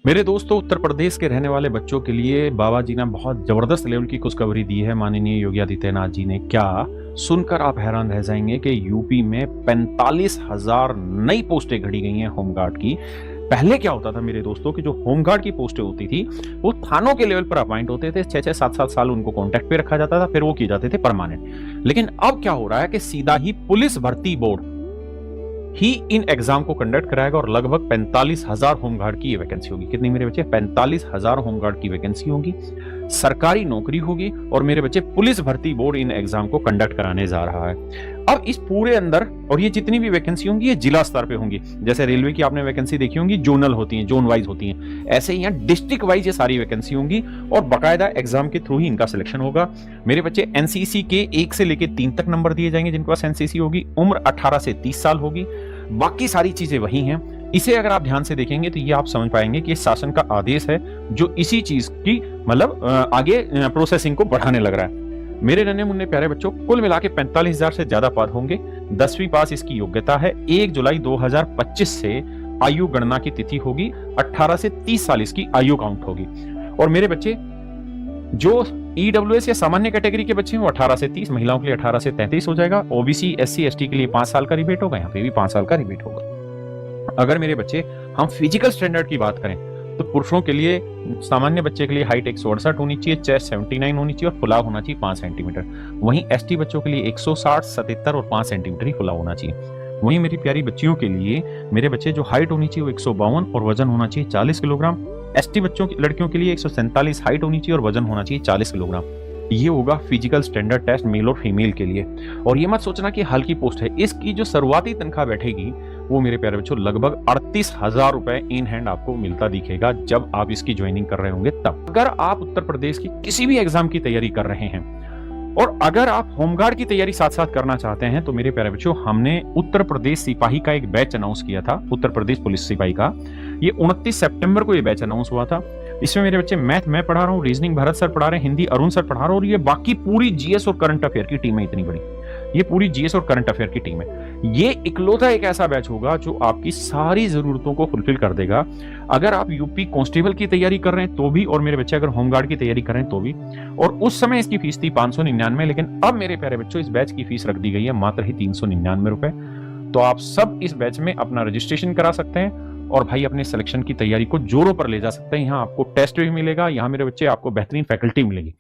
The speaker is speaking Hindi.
मेरे दोस्तों, उत्तर प्रदेश के रहने वाले बच्चों के लिए बाबा जी ने बहुत जबरदस्त लेवल की खुशखबरी दी है। माननीय योगी आदित्यनाथ जी ने क्या, सुनकर आप हैरान रह जाएंगे कि यूपी में 45,000 नई पोस्टें गढ़ी गई हैं होमगार्ड की। पहले क्या होता था मेरे दोस्तों कि जो होमगार्ड की पोस्टें होती थी वो थानों के लेवल पर अपॉइंट होते थे, 6-6 7-7 साल उनको कॉन्ट्रैक्ट पे रखा जाता था, फिर वो किए जाते थे परमानेंट। लेकिन अब क्या हो रहा है कि सीधा ही पुलिस भर्ती बोर्ड ही इन एग्जाम को कंडक्ट कराएगा और लगभग 45,000 होमगार्ड की ये वैकेंसी होगी। कितनी मेरे बच्चे? 45,000 होमगार्ड की वैकेंसी होगी, सरकारी नौकरी होगी और मेरे बच्चे पुलिस भर्ती बोर्ड इन एग्जाम को कंडक्ट कराने जा रहा है। अब इस पूरे अंदर, और ये जितनी भी वैकेंसी होंगी ये जिला स्तर पे होंगी। जैसे रेलवे की आपने वैकेंसी देखी होंगी, जोनल होती हैं, जोन वाइज होती हैं, ऐसे ही यहाँ डिस्ट्रिक्ट वाइज ये सारी वैकेंसी होंगी और बाकायदा एग्जाम के थ्रू ही इनका सिलेक्शन होगा। मेरे बच्चे एनसीसी के 1 से लेकर 3 तक नंबर दिए जाएंगे जिनके पास एनसीसी होगी। उम्र 18 से 30 साल होगी। बाकी सारी चीजें वही हैं। इसे अगर आप ध्यान से देखेंगे तो ये आप समझ पाएंगे कि शासन का आदेश है जो इसी चीज की मतलब आगे प्रोसेसिंग को बढ़ाने लग रहा है। मेरे नन्हे मुन्ने प्यारे बच्चों, कुल मिला के 45,000 से ज्यादा पद होंगे। 10वीं पास इसकी योग्यता है। 1 जुलाई 2025 से आयु गणना की तिथि होगी। 18 से 30 साल इसकी आयु काउंट होगी। और मेरे बच्चे जो ईडब्ल्यूएस या सामान्य कैटेगरी के बच्चे हैं वो 18 से 30, महिलाओं के लिए 18 से 33 हो जाएगा। ओबीसी एससी एसटी के लिए 5 साल का रिबेट होगा, यहाँ पे भी 5 साल का रिबेट होगा। अगर मेरे बच्चे हम फिजिकल स्टैंडर्ड की बात करें तो पुरुषों के लिए, सामान्य बच्चे के लिए हाइट 168 होनी चाहिए, चेस्ट 79 होनी चाहिए और फुलाव होना चाहिए 5 सेंटीमीटर। वहीं एसटी बच्चों के लिए 160, 77 और 5 सेंटीमीटर ही फुलाव होना चाहिए। वहीं मेरी प्यारी बच्चियों के लिए मेरे बच्चे जो हाइट होनी चाहिए वो 152 और वजन होना चाहिए 40 किलोग्राम। एसटी बच्चों की, लड़कियों के लिए 147 हाइट होनी चाहिए और वजन होना चाहिए 40 किलोग्राम। ये होगा फिजिकल स्टैंडर्ड टेस्ट मेल और फीमेल के लिए। और ये मत सोचना कि हल्की पोस्ट है। इसकी जो शुरुआती तनख्वाह बैठेगी वो मेरे प्यारे बच्चों लगभग 38,000 रुपए इन हैंड आपको मिलता दिखेगा जब आप इसकी ज्वाइनिंग कर रहे होंगे तब। अगर आप उत्तर प्रदेश की किसी भी एग्जाम की तैयारी कर रहे हैं और अगर आप होमगार्ड की तैयारी साथ साथ करना चाहते हैं तो मेरे प्यारे बच्चों, हमने उत्तर प्रदेश सिपाही का एक बैच अनाउंस किया था, उत्तर प्रदेश पुलिस सिपाही का। ये 29 सितंबर को ये बैच अनाउंस हुआ था। इसमें मेरे बच्चे मैथ मैं पढ़ा रहा हूँ, रीजनिंग भरत सर पढ़ा रहे हैं, हिंदी अरुण सर पढ़ा रहा हूँ और ये बाकी पूरी जीएस और करंट अफेयर की टीम है। इतनी बड़ी ये पूरी जीएस और करंट अफेयर की टीम है। ये इकलौता एक ऐसा बैच होगा जो आपकी सारी जरूरतों को फुलफिल कर देगा। अगर आप यूपी कांस्टेबल की तैयारी कर रहे हैं तो भी, और मेरे बच्चे अगर होमगार्ड की तैयारी कर रहे हैं तो भी। और उस समय इसकी फीस थी 599, लेकिन अब मेरे प्यारे बच्चों इस बैच की फीस रख दी गई है मात्र ही 399 रुपए। तो आप सब इस बैच में अपना रजिस्ट्रेशन करा सकते हैं और भाई अपने सिलेक्शन की तैयारी को जोरों पर ले जा सकते हैं। यहाँ आपको टेस्ट भी मिलेगा, यहाँ मेरे बच्चे आपको बेहतरीन फैकल्टी मिलेगी।